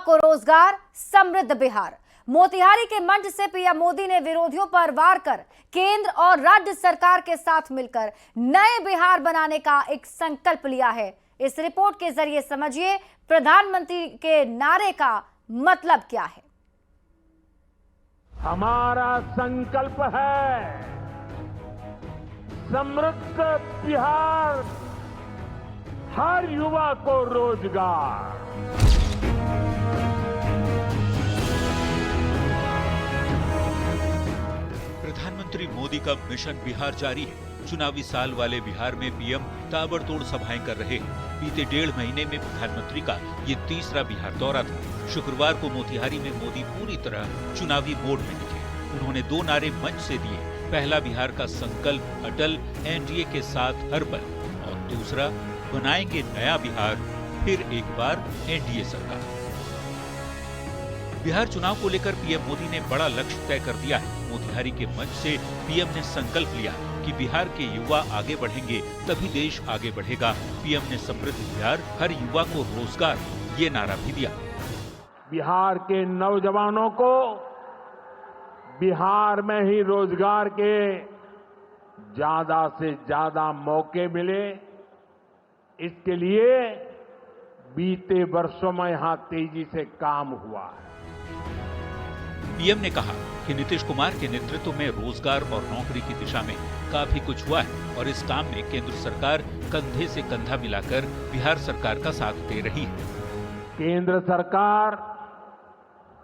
को रोजगार, समृद्ध बिहार। मोतिहारी के मंच से पीएम मोदी ने विरोधियों पर वार कर केंद्र और राज्य सरकार के साथ मिलकर नए बिहार बनाने का एक संकल्प लिया है। इस रिपोर्ट के जरिए समझिए प्रधानमंत्री के नारे का मतलब क्या है। हमारा संकल्प है समृद्ध बिहार, हर युवा को रोजगार। प्रधानमंत्री मोदी का मिशन बिहार जारी है। चुनावी साल वाले बिहार में पीएम ताबड़तोड़ सभाएं कर रहे हैं। बीते 1.5 महीने में प्रधानमंत्री का ये तीसरा बिहार दौरा था। शुक्रवार को मोतिहारी में मोदी पूरी तरह चुनावी मोड में दिखे। उन्होंने 2 नारे मंच से दिए। पहला, बिहार का संकल्प अटल, एनडीए के साथ हर पल, और दूसरा, बनाएंगे नया बिहार, फिर एक बार एनडीए सरकार। बिहार चुनाव को लेकर पीएम मोदी ने बड़ा लक्ष्य तय कर दिया है। मोतिहारी के मंच से पीएम ने संकल्प लिया कि बिहार के युवा आगे बढ़ेंगे तभी देश आगे बढ़ेगा। पीएम ने समृद्ध बिहार, हर युवा को रोजगार, ये नारा भी दिया। बिहार के नौजवानों को बिहार में ही रोजगार के ज्यादा से ज्यादा मौके मिले, इसके लिए बीते वर्षों में यहां तेजी से काम हुआ है। पीएम ने कहा कि नीतीश कुमार के नेतृत्व में रोजगार और नौकरी की दिशा में काफी कुछ हुआ है और इस काम में केंद्र सरकार कंधे से कंधा मिलाकर बिहार सरकार का साथ दे रही है। केंद्र सरकार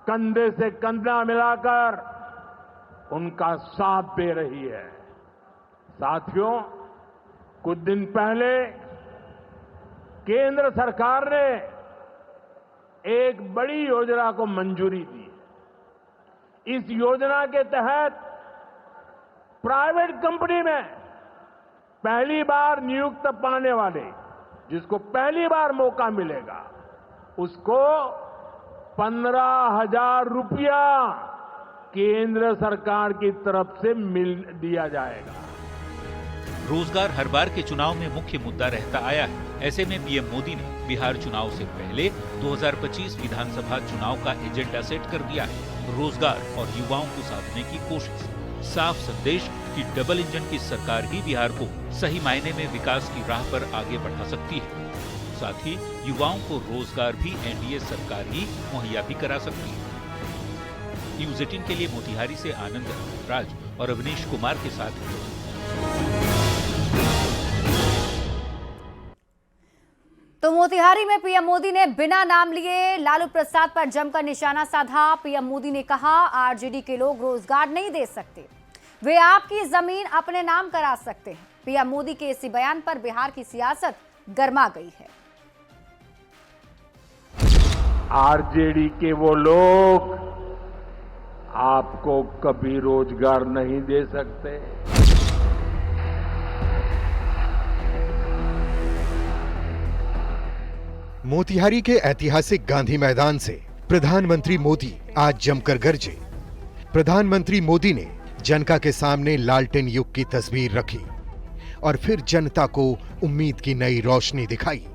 कंधे से कंधा मिलाकर उनका साथ दे रही है। साथियों, कुछ दिन पहले केंद्र सरकार ने एक बड़ी योजना को मंजूरी दी। इस योजना के तहत प्राइवेट कंपनी में पहली बार नियुक्त पाने वाले, जिसको पहली बार मौका मिलेगा, उसको 15,000 रुपया केंद्र सरकार की तरफ से मिल दिया जाएगा। रोजगार हर बार के चुनाव में मुख्य मुद्दा रहता आया है। ऐसे में पीएम मोदी ने बिहार चुनाव से पहले 2025 विधानसभा चुनाव का एजेंडा सेट कर दिया है। रोजगार और युवाओं को साधने की कोशिश, साफ संदेश कि डबल इंजन की सरकार ही बिहार को सही मायने में विकास की राह पर आगे बढ़ा सकती है। साथ ही युवाओं को रोजगार भी एनडीए सरकार ही मुहैया भी करा सकती है। न्यूज़ 18 के लिए मोतिहारी से आनंद राज और अवनीश कुमार के साथ। तो मोतिहारी में पीएम मोदी ने बिना नाम लिए लालू प्रसाद पर जमकर निशाना साधा। पीएम मोदी ने कहा, आरजेडी के लोग रोजगार नहीं दे सकते, वे आपकी जमीन अपने नाम करा सकते हैं। पीएम मोदी के इसी बयान पर बिहार की सियासत गर्मा गई है। आरजेडी के वो लोग आपको कभी रोजगार नहीं दे सकते। मोतिहारी के ऐतिहासिक गांधी मैदान से प्रधानमंत्री मोदी आज जमकर गरजे। प्रधानमंत्री मोदी ने जनता के सामने लालटेन युग की तस्वीर रखी और फिर जनता को उम्मीद की नई रोशनी दिखाई।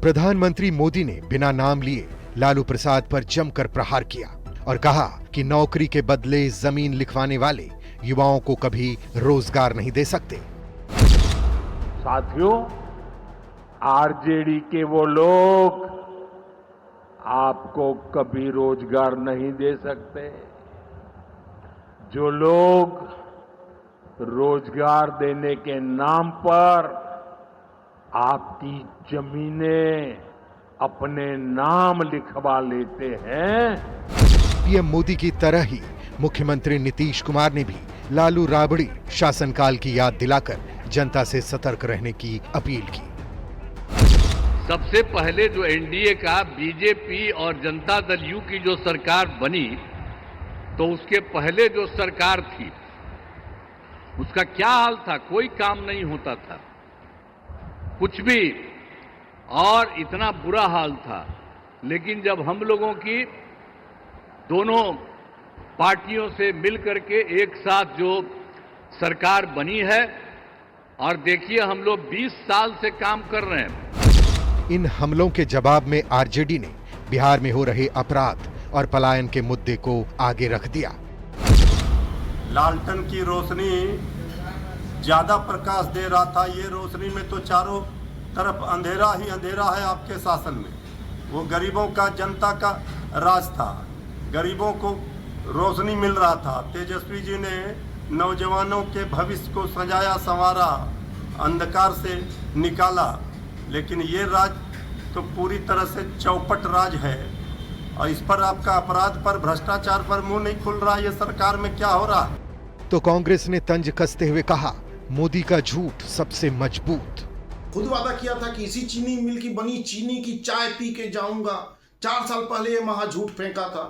प्रधानमंत्री मोदी ने बिना नाम लिए लालू प्रसाद पर जमकर प्रहार किया और कहा कि नौकरी के बदले जमीन लिखवाने वाले युवाओं को कभी रोजगार नहीं दे सकते। साथियों, आरजेडी के वो लोग आपको कभी रोजगार नहीं दे सकते। जो लोग रोजगार देने के नाम पर आपकी जमीनें अपने नाम लिखवा लेते हैं। पीएम मोदी की तरह ही मुख्यमंत्री नीतीश कुमार ने भी लालू राबड़ी शासनकाल की याद दिलाकर जनता से सतर्क रहने की अपील की। सबसे पहले जो एनडीए का बीजेपी और जनता दल यू की जो सरकार बनी, तो उसके पहले जो सरकार थी उसका क्या हाल था? कोई काम नहीं होता था, कुछ भी, और इतना बुरा हाल था। लेकिन जब हम लोगों की दोनों पार्टियों से मिलकर के एक साथ जो सरकार बनी है, और देखिए हम लोग 20 साल से काम कर रहे हैं। इन हमलों के जवाब में आरजेडी ने बिहार में हो रहे अपराध और पलायन के मुद्दे को आगे रख दिया। लालटेन की रोशनी ज्यादा प्रकाश दे रहा था। ये रोशनी में तो चारों तरफ अंधेरा ही अंधेरा है आपके शासन में। वो गरीबों का, जनता का राज था। गरीबों को रोशनी मिल रहा था। तेजस्वी जी ने नौजवानों के भविष्य को सजाया संवारा, अंधकार से निकाला। लेकिन ये राज तो पूरी तरह से चौपट राज है और इस पर आपका अपराध पर, भ्रष्टाचार पर मुंह नहीं खुल रहा। ये सरकार में क्या हो रहा है? तो कांग्रेस ने तंज कसते हुए कहा, मोदी का झूठ सबसे मजबूत। खुद वादा किया था कि इसी चीनी मिल की बनी चीनी की चाय पी के जाऊंगा। 4 साल पहले ये महा झूठ फेंका था।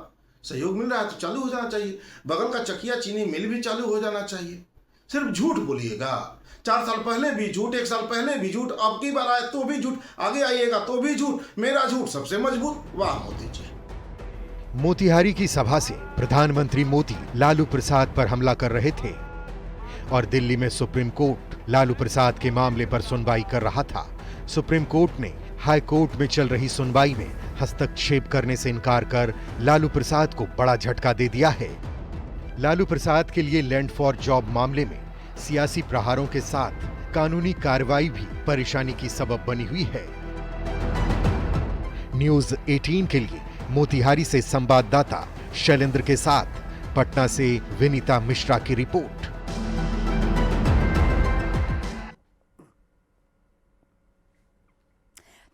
सहयोग मिल रहा है तो चालू हो जाना चाहिए। बगल का चकिया चीनी मिल भी चालू हो जाना चाहिए। सिर्फ झूठ बोलिएगा। 4 साल पहले भी झूठ, 1 साल पहले भी झूठ, अब की बार आए तो भी झूठ, आगे आइएगा तो भी झूठ। मेरा झूठ सबसे मजबूत। वाह मोदी जी। मोतिहारी की सभा से प्रधानमंत्री मोदी लालू प्रसाद पर हमला कर रहे थे और दिल्ली में सुप्रीम कोर्ट लालू प्रसाद के मामले पर सुनवाई कर रहा था। सुप्रीम कोर्ट ने हाई कोर्ट में चल रही सुनवाई में हस्तक्षेप करने से इनकार कर लालू प्रसाद को बड़ा झटका दे दिया है। लालू प्रसाद के लिए लैंड फॉर जॉब मामले में सियासी प्रहारों के साथ कानूनी कार्रवाई भी परेशानी की सबब बनी हुई है। न्यूज़ 18 के लिए मोतिहारी से संवाददाता शैलेंद्र के साथ पटना से विनीता मिश्रा की रिपोर्ट।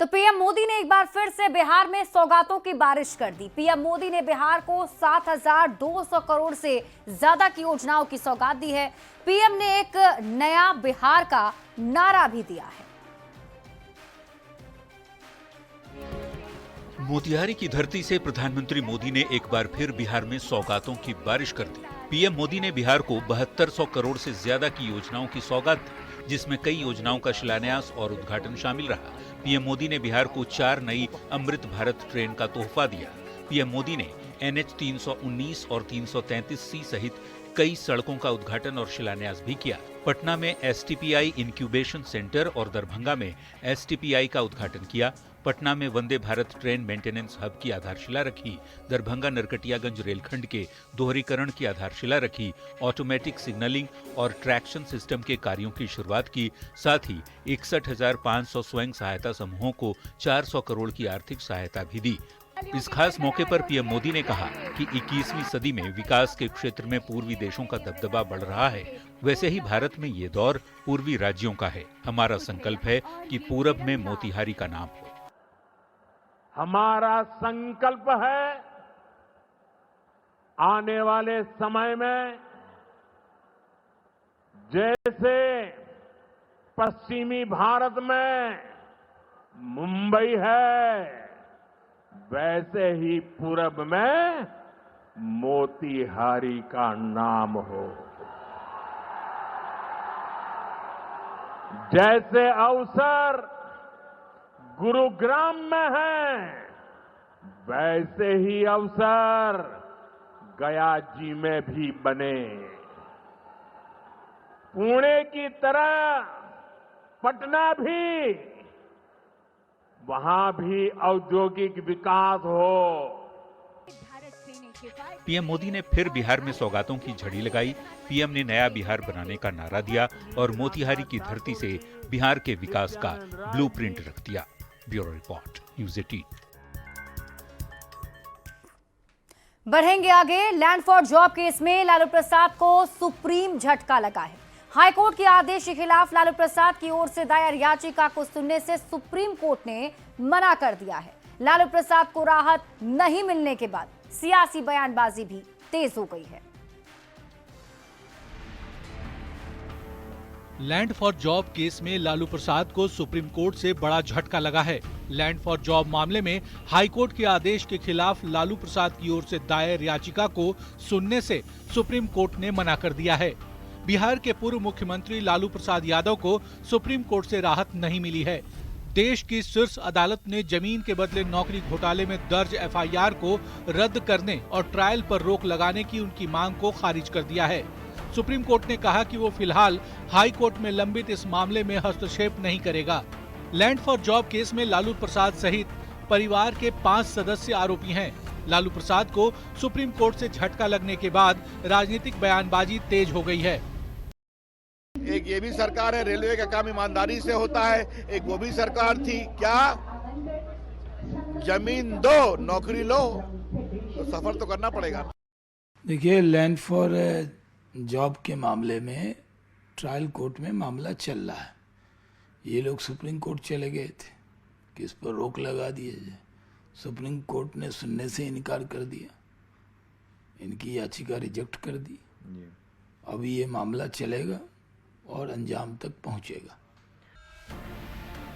तो पीएम मोदी ने एक बार फिर से बिहार में सौगातों की बारिश कर दी। पीएम मोदी ने बिहार को 7,200 करोड़ से ज्यादा की योजनाओं की सौगात दी है। पीएम ने एक नया बिहार का नारा भी दिया है। मोतिहारी की धरती से प्रधानमंत्री मोदी ने एक बार फिर बिहार में सौगातों की बारिश कर दी। पीएम मोदी ने बिहार को 7200 करोड़ से ज्यादा की योजनाओं की सौगात दी, जिसमें कई योजनाओं का शिलान्यास और उद्घाटन शामिल रहा। पीएम मोदी ने बिहार को 4 नई अमृत भारत ट्रेन का तोहफा दिया। पीएम मोदी ने NH 319 और 333C सहित कई सड़कों का उद्घाटन और शिलान्यास भी किया। पटना में STPI इंक्यूबेशन सेंटर और दरभंगा में STPI का उद्घाटन किया। पटना में Vande Bharat train maintenance hub की आधारशिला रखी। दरभंगा नरकटियागंज रेलखंड के दोहरीकरण की आधारशिला रखी। ऑटोमेटिक सिग्नलिंग और ट्रैक्शन सिस्टम के कार्यों की शुरुआत की। साथ ही 61,500 स्वयं सहायता समूहों को 400 करोड़ की आर्थिक सहायता भी दी। इस खास मौके पर पीएम मोदी ने कहा कि 21वीं सदी में विकास के क्षेत्र में पूर्वी देशों का दबदबा बढ़ रहा है, वैसे ही भारत में ये दौर पूर्वी राज्यों का है। हमारा संकल्प है कि पूरब में मोतिहारी का नाम हो। हमारा संकल्प है आने वाले समय में जैसे पश्चिमी भारत में मुंबई है, वैसे ही पूरब में मोतिहारी का नाम हो। जैसे अवसर गुरुग्राम में है, वैसे ही अवसर गया जी में भी बने। पुणे की तरह पटना भी, वहां भी औद्योगिक विकास हो। पीएम मोदी ने फिर बिहार में सौगातों की झड़ी लगाई। पीएम ने नया बिहार बनाने का नारा दिया और मोतिहारी की धरती से बिहार के विकास का ब्लूप्रिंट रख दिया। Bureau report, news 18। बढ़ेंगे आगे। लैंड फॉर जॉब केस में लालू प्रसाद को सुप्रीम झटका लगा है। हाईकोर्ट के आदेश के खिलाफ लालू प्रसाद की ओर से दायर याचिका को सुनने से सुप्रीम कोर्ट ने मना कर दिया है। लालू प्रसाद को राहत नहीं मिलने के बाद सियासी बयानबाजी भी तेज हो गई है। लैंड फॉर जॉब केस में लालू प्रसाद को सुप्रीम कोर्ट से बड़ा झटका लगा है। लैंड फॉर जॉब मामले में हाईकोर्ट के आदेश के खिलाफ लालू प्रसाद की ओर से दायर याचिका को सुनने से सुप्रीम कोर्ट ने मना कर दिया है। बिहार के पूर्व मुख्यमंत्री लालू प्रसाद यादव को सुप्रीम कोर्ट से राहत नहीं मिली है। देश की शीर्ष अदालत ने जमीन के बदले नौकरी घोटाले में दर्ज FIR को रद्द करने और ट्रायल पर रोक लगाने की उनकी मांग को खारिज कर दिया है। सुप्रीम कोर्ट ने कहा कि वो फिलहाल हाई कोर्ट में लंबित इस मामले में हस्तक्षेप नहीं करेगा। लैंड फॉर जॉब केस में लालू प्रसाद सहित परिवार के 5 सदस्य आरोपी हैं। लालू प्रसाद को सुप्रीम कोर्ट से झटका लगने के बाद राजनीतिक बयानबाजी तेज हो गई है। एक ये भी सरकार है, रेलवे का काम ईमानदारी से होता है। एक वो भी सरकार थी, क्या जमीन दो नौकरी लो, तो सफर तो करना पड़ेगा। देखिए, लैंड फॉर जॉब के मामले में ट्रायल कोर्ट में मामला चल रहा है। ये लोग सुप्रीम कोर्ट चले गए थे कि इस पर रोक लगा दिए जाए। सुप्रीम कोर्ट ने सुनने से इनकार कर दिया, इनकी याचिका रिजेक्ट कर दी। अब ये मामला चलेगा और अंजाम तक पहुंचेगा।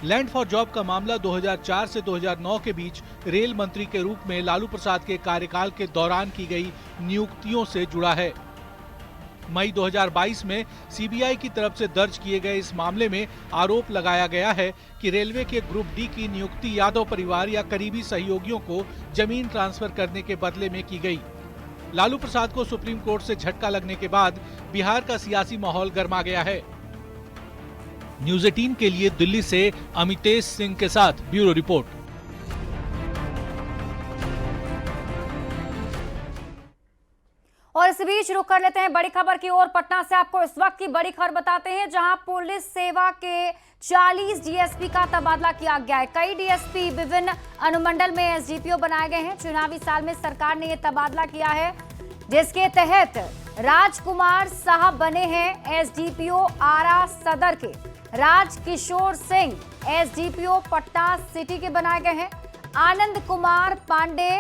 लैंड फॉर जॉब का मामला 2004 से 2009 के बीच रेल मंत्री के रूप में लालू प्रसाद के कार्यकाल के दौरान की गई नियुक्तियों से जुड़ा है। मई 2022 में सीबीआई की तरफ से दर्ज किए गए इस मामले में आरोप लगाया गया है कि रेलवे के ग्रुप डी की नियुक्ति यादव परिवार या करीबी सहयोगियों को जमीन ट्रांसफर करने के बदले में की गई। लालू प्रसाद को सुप्रीम कोर्ट से झटका लगने के बाद बिहार का सियासी माहौल गर्मा गया है। न्यूज़ 18 के लिए दिल्ली से अमितेश सिंह के साथ ब्यूरो रिपोर्ट। और इस बीच रुक कर लेते हैं बड़ी खबर की ओर। पटना से आपको इस वक्त की बड़ी खबर बताते हैं, जहां पुलिस सेवा के 40 डीएसपी का तबादला किया गया है। कई डीएसपी विभिन्न अनुमंडल में एसडीपीओ बनाए गए हैं। चुनावी साल में सरकार ने यह तबादला किया है, जिसके तहत राजकुमार साहब बने हैं एसडीपीओ आरा सदर के। राजकिशोर सिंह एसडीपीओ पटना सिटी के बनाए गए हैं। आनंद कुमार पांडे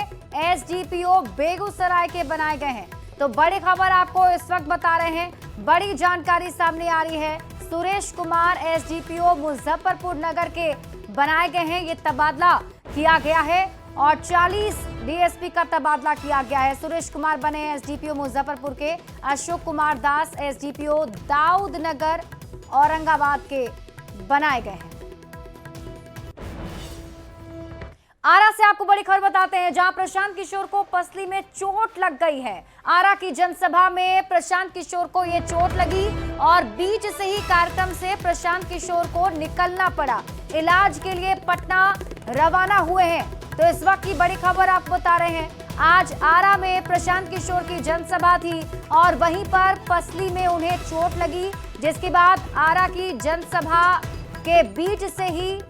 एसडीपीओ बेगूसराय के बनाए गए हैं। तो बड़ी खबर आपको इस वक्त बता रहे हैं, बड़ी जानकारी सामने आ रही है। सुरेश कुमार एसडीपीओ मुजफ्फरपुर नगर के बनाए गए हैं। ये तबादला किया गया है और 40 डीएसपी का तबादला किया गया है। सुरेश कुमार बने एसडीपीओ मुजफ्फरपुर के। अशोक कुमार दास एसडीपीओ दाऊद नगर औरंगाबाद के बनाए गए हैं। आरा से आपको बड़ी खबर बताते हैं, जहां प्रशांत किशोर को पसली में चोट लग गई है। आरा की जनसभा में प्रशांत किशोर को यह चोट लगी और बीच से ही कार्यक्रम से प्रशांत किशोर को निकलना पड़ा। इलाज के लिए पटना रवाना हुए हैं। तो इस वक्त की बड़ी खबर आपको बता रहे हैं, आज आरा में प्रशांत किशोर की जनसभा थी और वहीं पर पसली में उन्हें चोट लगी, जिसके बाद आरा की जनसभा के बीच से ही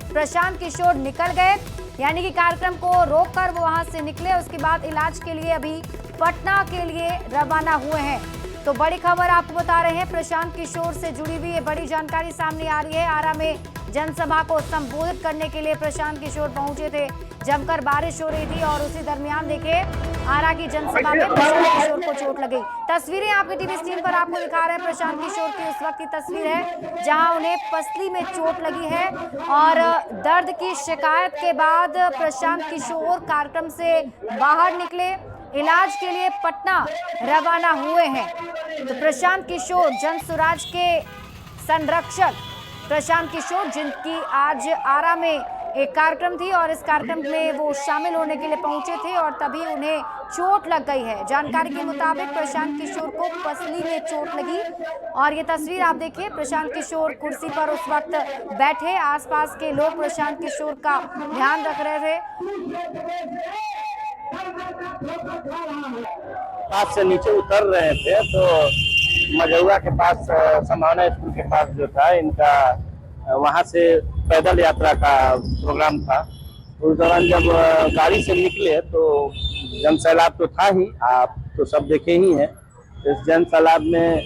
प्रशांत किशोर निकल गए। यानी कि कार्यक्रम को रोककर वो वहां से निकले। उसके बाद इलाज के लिए अभी पटना के लिए रवाना हुए हैं। तो बड़ी खबर आपको बता रहे हैं, प्रशांत किशोर से जुड़ी हुई ये बड़ी जानकारी सामने आ रही है। आरा में जनसभा को संबोधित करने के लिए प्रशांत किशोर पहुंचे थे। जमकर बारिश हो रही थी और उसी दरमियान देखिए आरा की जनसभा में प्रशांत किशोर को चोट लगी। तस्वीरें आपके टीवी स्क्रीन पर आपको दिखा रहे हैं। प्रशांत किशोर की उस वक्त की तस्वीर है जहां उन्हें पसली में चोट लगी है और दर्द की शिकायत के बाद प्रशांत किशोर कार्यक्रम से बाहर निकले, इलाज के लिए पटना रवाना हुए हैं। तो प्रशांत किशोर जनसुराज के संरक्षक प्रशांत किशोर, जिनकी आज आरा में एक कार्यक्रम थी और इस कार्यक्रम में वो शामिल होने के लिए पहुंचे थे और तभी उन्हें चोट लग गई है। जानकारी के मुताबिक प्रशांत किशोर को पसली में चोट लगी और ये तस्वीर आप देखिए, प्रशांत किशोर कुर्सी पर उस वक्त बैठे, आसपास के लोग प्रशांत किशोर का ध्यान रख रहे थे। पास से नीचे उतर रहे थे तो मझौरा के पास संभावना स्कूल के पास जो था इनका, वहां से पैदल यात्रा का प्रोग्राम था। उस दौरान जब गाड़ी से निकले तो जनसैलाब तो था ही, आप तो सब देखे ही हैं। इस जनसैलाब में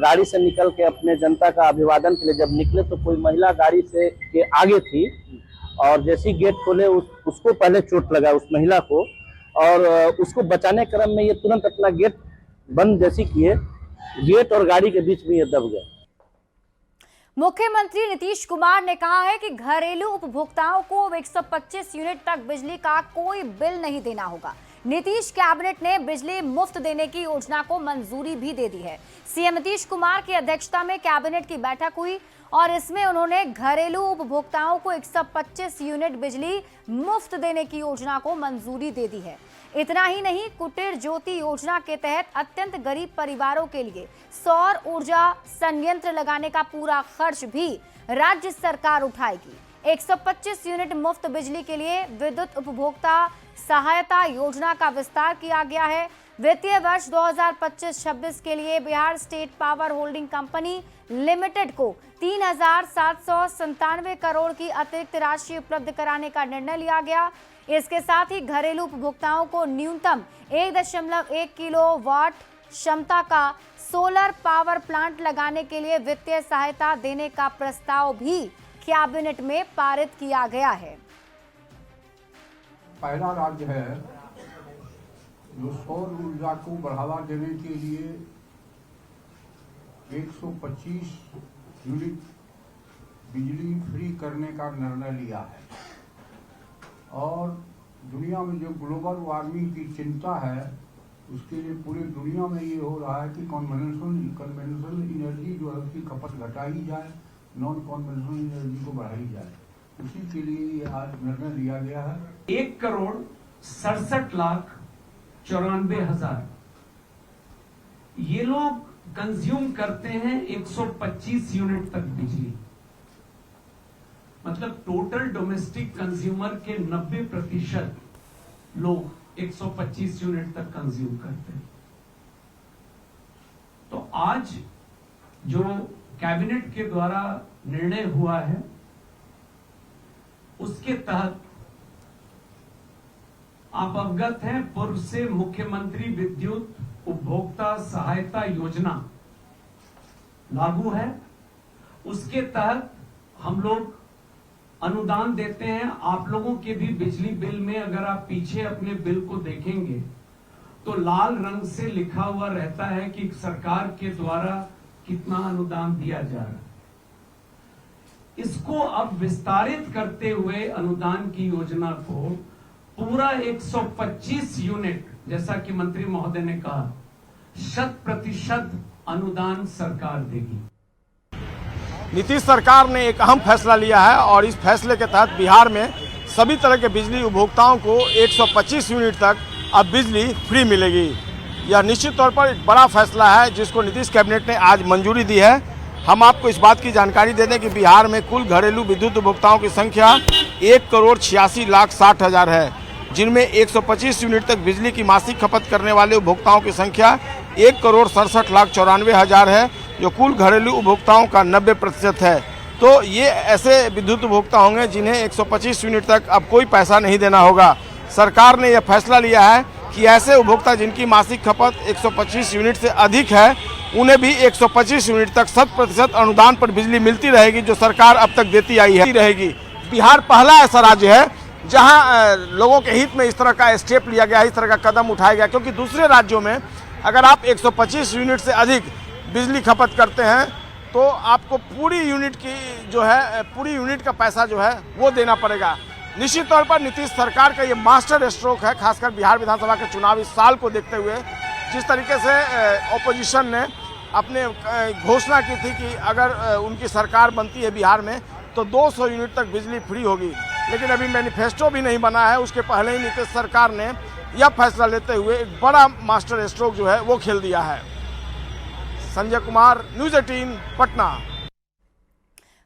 गाड़ी से निकल के अपने जनता का अभिवादन के लिए जब निकले तो कोई महिला गाड़ी से के आगे थी और जैसे ही गेट खोले उसको पहले चोट लगा, उस महिला को, और उसको बचाने क्रम में ये तुरंत अपना गेट बंद जैसी किए, गेट और गाड़ी के बीच में ये दब गए। मुख्यमंत्री नीतीश कुमार ने कहा है कि घरेलू उपभोक्ताओं को 125 यूनिट तक बिजली का कोई बिल नहीं देना होगा। नीतीश कैबिनेट ने बिजली मुफ्त देने की योजना को मंजूरी भी दे दी है। सीएम नीतीश कुमार की अध्यक्षता में कैबिनेट की बैठक हुई और इसमें उन्होंने घरेलू उपभोक्ताओं को 125 यूनिट बिजली मुफ्त देने की योजना को मंजूरी दे दी है। इतना ही नहीं, कुटीर ज्योति योजना के तहत अत्यंत गरीब परिवारों के लिए सौर ऊर्जा संयंत्र लगाने का पूरा खर्च भी राज्य सरकार उठाएगी। 125 यूनिट मुफ्त बिजली के लिए विद्युत उपभोक्ता सहायता योजना का विस्तार किया गया है। वित्तीय वर्ष 2025-26 के लिए Bihar state power holding company limited को 3,797 करोड़ की अतिरिक्त राशि उपलब्ध कराने का निर्णय लिया गया। इसके साथ ही घरेलू उपभोक्ताओं को न्यूनतम 1.1 किलोवाट क्षमता का सोलर पावर प्लांट लगाने के लिए वित्तीय सहायता देने का प्रस्ताव भी कैबिनेट में पारित किया गया है। पहला राज्य है जो सौर ऊर्जा को बढ़ावा देने के लिए 125 यूनिट बिजली फ्री करने का निर्णय लिया है। और दुनिया में जो ग्लोबल वार्मिंग की चिंता है उसके लिए पूरी दुनिया में ये हो रहा है कि कन्वेंशनल एनर्जी जो है उसकी खपत घटाई जाए, नॉन कन्वेंशनल एनर्जी को बढ़ाई जाए। उसी के लिए ये आज निर्णय लिया गया है। 1,67,94,000 ये लोग कंज्यूम करते हैं 125 यूनिट तक बिजली, मतलब टोटल डोमेस्टिक कंज्यूमर के 90% लोग 125 यूनिट तक कंज्यूम करते हैं। तो आज जो कैबिनेट के द्वारा निर्णय हुआ है उसके तहत आप अवगत हैं, पूर्व से मुख्यमंत्री विद्युत उपभोक्ता सहायता योजना लागू है। उसके तहत हम लोग अनुदान देते हैं। आप लोगों के भी बिजली बिल में अगर आप पीछे अपने बिल को देखेंगे तो लाल रंग से लिखा हुआ रहता है कि सरकार के द्वारा कितना अनुदान दिया जा रहा है। इसको अब विस्तारित करते हुए अनुदान की योजना को पूरा 125 यूनिट, जैसा कि मंत्री महोदय ने कहा, 100% अनुदान सरकार देगी। नीतीश सरकार ने एक अहम फैसला लिया है और इस फैसले के तहत बिहार में सभी तरह के बिजली उपभोक्ताओं को 125 यूनिट तक अब बिजली फ्री मिलेगी। यह निश्चित तौर पर एक बड़ा फैसला है जिसको नीतीश कैबिनेट ने आज मंजूरी दी है। हम आपको इस बात की जानकारी दे दें कि बिहार में कुल घरेलू विद्युत उपभोक्ताओं की संख्या 1,86,60,000 है, जिनमें 125 यूनिट तक बिजली की मासिक खपत करने वाले उपभोक्ताओं की संख्या 1,67,94,000 है, जो कुल घरेलू उपभोक्ताओं का 90% है। तो ये ऐसे विद्युत उपभोक्ता होंगे जिन्हें 125 यूनिट तक अब कोई पैसा नहीं देना होगा। सरकार ने यह फैसला लिया है कि ऐसे उपभोक्ता जिनकी मासिक खपत 125 यूनिट से अधिक है उन्हें भी 125 यूनिट तक 100% अनुदान पर बिजली मिलती रहेगी, जो सरकार अब तक देती आई है रहेगी। बिहार पहला ऐसा राज्य है जहां लोगों के हित में इस तरह का स्टेप लिया गया, इस तरह का कदम उठाया गया, क्योंकि दूसरे राज्यों में अगर आप 125 यूनिट से अधिक बिजली खपत करते हैं तो आपको पूरी यूनिट की जो है पूरी यूनिट का पैसा जो है वो देना पड़ेगा। निश्चित तौर पर नीतीश सरकार का ये मास्टर स्ट्रोक है, खासकर बिहार विधानसभा के चुनावी साल को देखते हुए। जिस तरीके से ऑपोजिशन ने अपने घोषणा की थी कि अगर उनकी सरकार बनती है बिहार में तो 200 यूनिट तक बिजली फ्री होगी, लेकिन अभी मैनिफेस्टो भी नहीं बना है, उसके पहले ही नीतीश सरकार ने यह फैसला लेते हुए एक बड़ा मास्टर स्ट्रोक जो है वो खेल दिया है। संजय कुमार, न्यूज़ 18, पटना।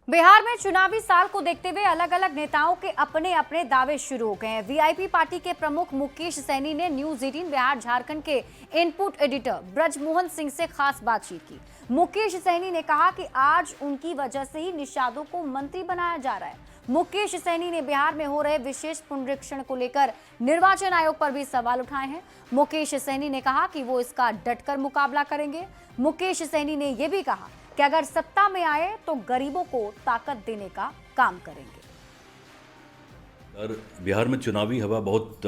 बिहार में चुनावी साल को देखते हुए अलग अलग नेताओं के अपने अपने दावे शुरू हो गए हैं। वीआईपी पार्टी के प्रमुख मुकेश सैनी ने न्यूज़ 18 बिहार झारखंड के इनपुट एडिटर ब्रजमोहन सिंह से खास बातचीत की। मुकेश सैनी ने कहा कि आज उनकी वजह से ही निषादों को मंत्री बनाया जा रहा है। मुकेश सैनी ने बिहार में हो रहे विशेष पुनरीक्षण को लेकर निर्वाचन आयोग पर भी सवाल उठाए हैं। मुकेश सैनी ने कहा कि वो इसका डटकर मुकाबला करेंगे। मुकेश सैनी ने यह भी कहा कि अगर सत्ता में आए तो गरीबों को ताकत देने का काम करेंगे। और बिहार में चुनावी हवा बहुत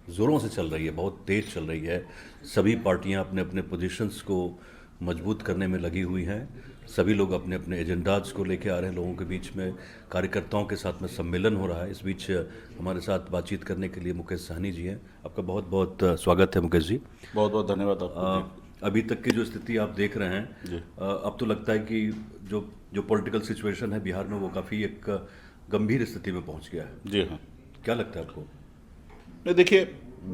ज़ोरों से चल रही है, बहुत तेज चल रही है। सभी पार्टियां अपने अपने पोजीशंस को मजबूत करने में लगी हुई हैं। सभी लोग अपने अपने एजेंडाज को लेके आ रहे हैं लोगों के बीच में। कार्यकर्ताओं के साथ में सम्मेलन हो रहा है। इस बीच हमारे साथ बातचीत करने के लिए मुकेश सहनी जी हैं। आपका बहुत बहुत स्वागत है मुकेश जी। बहुत बहुत धन्यवाद आपको। अभी तक की जो स्थिति आप देख रहे हैं, अब तो लगता है कि जो पॉलिटिकल सिचुएशन है बिहार में वो काफ़ी एक गंभीर स्थिति में पहुंच गया है। जी हाँ। क्या लगता है आपको? नहीं, देखिए,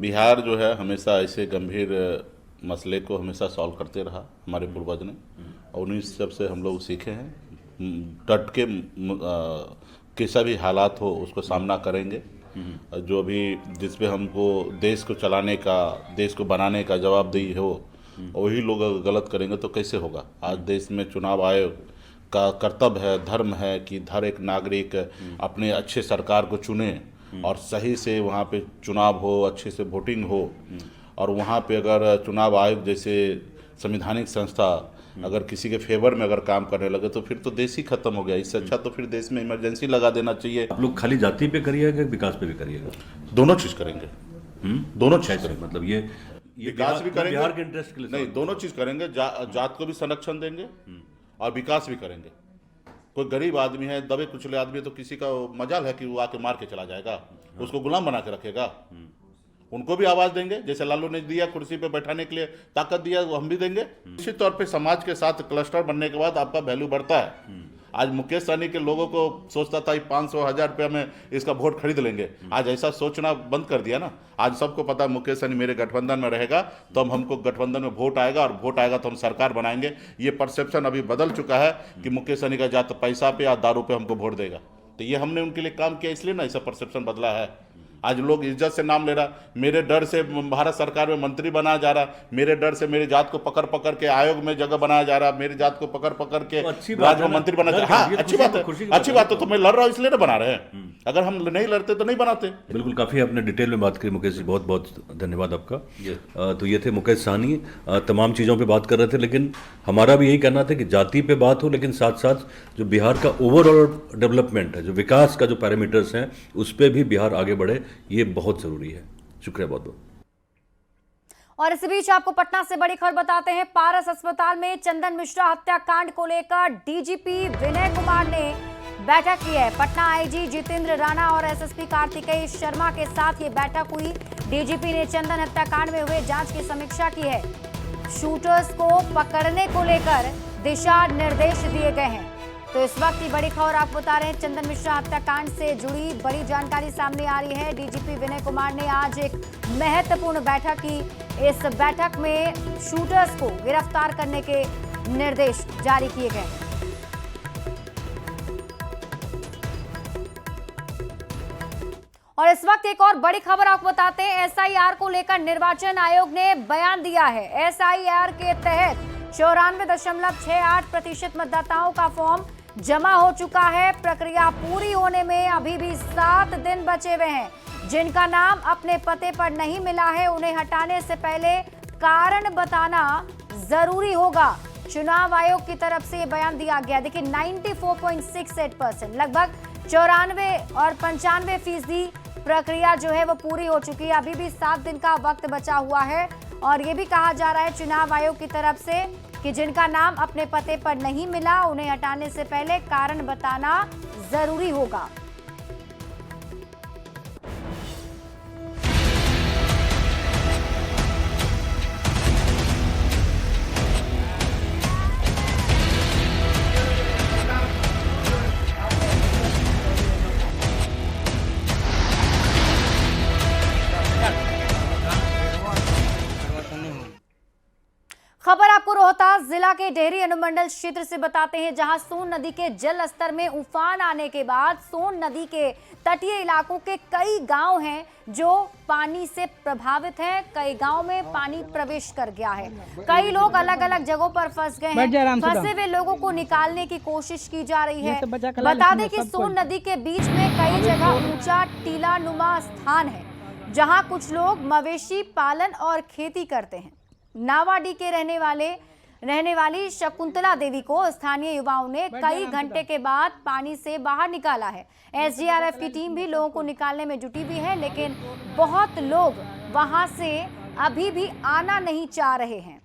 बिहार जो है हमेशा ऐसे गंभीर मसले को हमेशा सॉल्व करते रहा हमारे पूर्वज ने, और उन्हीं सब से हम लोग सीखे हैं। डट के कैसा भी हालात हो उसको सामना करेंगे। जो भी जिस पे हमको देश को चलाने का, देश को बनाने का जवाबदेही हो, वही लोग अगर गलत करेंगे तो कैसे होगा। आज देश में चुनाव आयोग का कर्तव्य है, धर्म है कि हर एक नागरिक अपने अच्छे सरकार को चुने और सही से वहाँ पे चुनाव हो, अच्छे से वोटिंग हो। और वहाँ पे अगर चुनाव आयोग जैसे संवैधानिक संस्था अगर किसी के फेवर में अगर काम करने लगे तो फिर तो देश ही खत्म हो गया। इससे अच्छा तो फिर देश में इमरजेंसी लगा देना चाहिए। आप लोग खाली जाति पे करिएगा, विकास पे भी करिएगा? दोनों चीज करेंगे। दोनों चीज करेंगे। मतलब ये विकास भी करेंगे, बिहार के इंटरेस्ट के लिए नहीं, दोनों चीज करेंगे। जात को भी संरक्षण देंगे और विकास भी करेंगे। कोई गरीब आदमी है, दबे कुचले आदमी है, तो किसी का मजाल है कि वो आके मार के चला जाएगा, उसको गुलाम बना के रखेगा। उनको भी आवाज देंगे, जैसे लालू ने दिया कुर्सी पे बैठाने के लिए ताकत दिया, वो हम भी देंगे। निश्चित तौर पे समाज के साथ क्लस्टर बनने के बाद आपका वैल्यू बढ़ता है। आज मुकेश सहनी के लोगों को सोचता था 500,000 रुपया में इसका वोट खरीद लेंगे, आज ऐसा सोचना बंद कर दिया ना। आज सबको पता है मुकेश सहनी मेरे गठबंधन में रहेगा तो हमको गठबंधन में वोट आएगा, और वोट आएगा तो हम सरकार बनाएंगे। ये परसेप्शन अभी बदल चुका है कि मुकेश सहनी का जात पैसा पे या दारू पे हमको वोट देगा। तो ये हमने उनके लिए काम किया, इसलिए ना ऐसा परसेप्शन बदला है। आज लोग इज्जत से नाम ले रहा, मेरे डर से भारत सरकार में मंत्री बनाया जा रहा, मेरे डर से मेरे जात को पकड़ पकड़ के आयोग में जगह बनाया जा रहा, मेरे जात को पकड़ पकड़ के राज्य में मंत्री बनाया जा रहा। हाँ, अच्छी बात है, अच्छी बात है। तो मैं लड़ रहा हूँ इसलिए ना बना रहे हैं। अगर हम नहीं लड़ते तो नहीं बनाते। बिल्कुल, काफ़ी आपने डिटेल में बात करी मुकेश जी, बहुत बहुत धन्यवाद आपका। तो ये थे मुकेश सहनी, तमाम चीज़ों पे बात कर रहे थे, लेकिन हमारा भी यही कहना था कि जाति पे बात हो, लेकिन साथ साथ जो बिहार का ओवरऑल डेवलपमेंट है, जो विकास का जो पैरामीटर्स हैं, उस पर भी बिहार आगे बढ़े, ये बहुत ज़रूरी है। शुक्रिया बहुत बहुत। और इस बीच आपको पटना से बड़ी खबर बताते हैं। पारस अस्पताल में चंदन मिश्रा हत्याकांड को लेकर डीजीपी विनय कुमार ने बैठक की है। पटना आईजी जितेंद्र राणा और एसएसपी कार्तिकेय शर्मा के साथ ये बैठक हुई। डीजीपी ने चंदन हत्याकांड में हुए जांच की समीक्षा की है। शूटर्स को पकड़ने को लेकर दिशा निर्देश दिए गए हैं। तो इस वक्त की बड़ी खबर आपको बता रहे हैं, चंदन मिश्रा हत्याकांड से जुड़ी बड़ी जानकारी सामने आ रही है। डीजीपी विनय कुमार ने आज एक महत्वपूर्ण बैठक की। इस बैठक में शूटर्स को गिरफ्तार करने के निर्देश जारी किए गए हैं। और इस वक्त एक और बड़ी खबर आपको बताते हैं। एसआईआर को लेकर निर्वाचन आयोग ने बयान दिया है। एसआईआर के तहत 94.68% मतदाताओं का फॉर्म जमा हो चुका है। प्रक्रिया पूरी होने में अभी भी 7 दिन बचे हुए हैं। जिनका नाम अपने पते पर नहीं मिला है, उन्हें हटाने से पहले कारण बताना जरूरी होगा। चुनाव आयोग की तरफ से बयान दिया गया। देखिए 94.68%, लगभग 94 और 95% प्रक्रिया जो है वो पूरी हो चुकी है। अभी भी 7 दिन का वक्त बचा हुआ है। और ये भी कहा जा रहा है चुनाव आयोग की तरफ से कि जिनका नाम अपने पते पर नहीं मिला, उन्हें हटाने से पहले कारण बताना जरूरी होगा। खबर आपको रोहतास जिला के डेहरी अनुमंडल क्षेत्र से बताते हैं, जहां सोन नदी के जल स्तर में उफान आने के बाद सोन नदी के तटीय इलाकों के कई गांव हैं जो पानी से प्रभावित हैं। कई गांव में पानी प्रवेश कर गया है। कई लोग अलग अलग जगहों पर फंस गए हैं। फंसे हुए लोगों को निकालने की कोशिश की जा रही है। बता दें कि सोन नदी के बीच में कई जगह ऊंचा टीला नुमा स्थान है, जहां कुछ लोग मवेशी पालन और खेती करते हैं। नावाडी के रहने वाली शकुंतला देवी को स्थानीय युवाओं ने कई घंटे के बाद पानी से बाहर निकाला है। एसडीआरएफ की टीम भी लोगों को निकालने में जुटी हुई है, लेकिन बहुत लोग वहां से अभी भी आना नहीं चाह रहे हैं।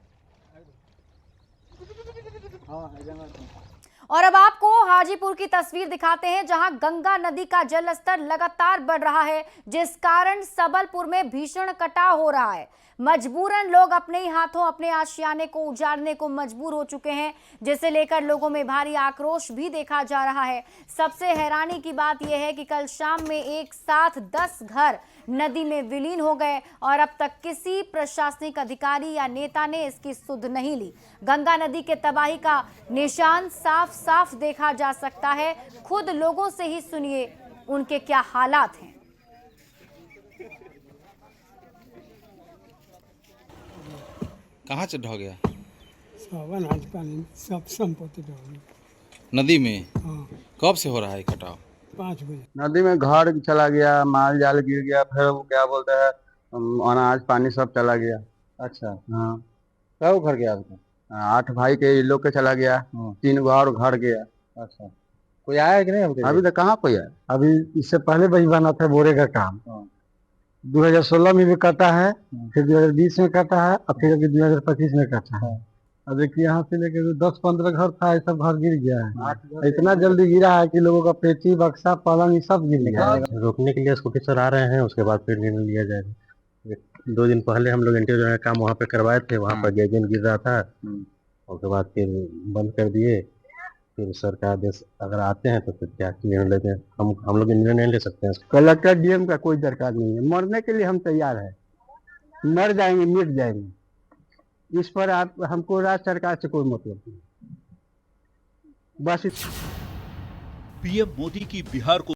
और अब आपको हाजीपुर की तस्वीर दिखाते हैं, जहां गंगा नदी का जलस्तर लगातार बढ़ रहा है, जिस कारण सबलपुर में भीषण कटाव हो रहा है। मजबूरन लोग अपने ही हाथों अपने आशियाने को उजाड़ने को मजबूर हो चुके हैं, जिसे लेकर लोगों में भारी आक्रोश भी देखा जा रहा है। सबसे हैरानी की बात यह है कि कल शाम में एक साथ 10 घर नदी में विलीन हो गए और अब तक किसी प्रशासनिक अधिकारी या नेता ने इसकी सुध नहीं ली। गंगा नदी के तबाही का निशान साफ साफ देखा जा सकता है। खुद लोगों से ही सुनिए उनके क्या हालात हैं। कहाँ से ढह गया? सावन आज पानी सब संपत्ति ढह गई नदी में। हाँ। कब से हो रहा है कटाव? 5 बजे। नदी में घर चला गया, माल जाल गिर गया, फिर वो क्या बोलते हैं अनाज पानी सब चला गया। अच्छा हाँ। कब घर गया आपका? 8 भाई के ये लोग के चला गया, 3 गो और घर गया। अच्छा कोई आया कि नहीं? अभी तक कहाँ कोई आया? अभी इससे पहले वही बना था बोरे का काम। 2016 में भी कटा है, फिर 2020 में कटा है और फिर अभी 2025 में कटा है। अब देखिए यहाँ से लेके 10-15 घर था, ये सब घर गिर गया है। इतना जल्दी गिरा है कि लोगों का पेटी बक्सा पलंग ये सब गिर गया। रोकने के लिए स्कूटी आ रहे हैं, उसके बाद फिर निर्णय लिया जाएगा। 2 दिन पहले हम लोग इंटीरियर का काम वहाँ पे करवाए थे, वहाँ पर गैजेन गिर रहा था, उसके बाद फिर बंद कर दिए। फिर सरकार आदेश अगर आते हैं तो फिर क्या निर्णय लेते हैं, हम लोग निर्णय नहीं ले सकते हैं। कलेक्टर डीएम का कोई दरकार नहीं है, मरने के लिए हम तैयार है, मर जाएंगे मिट जाएंगे, इस पर आप हमको राज्य सरकार से कोई मतलब नहीं। बस पीएम मोदी की बिहार को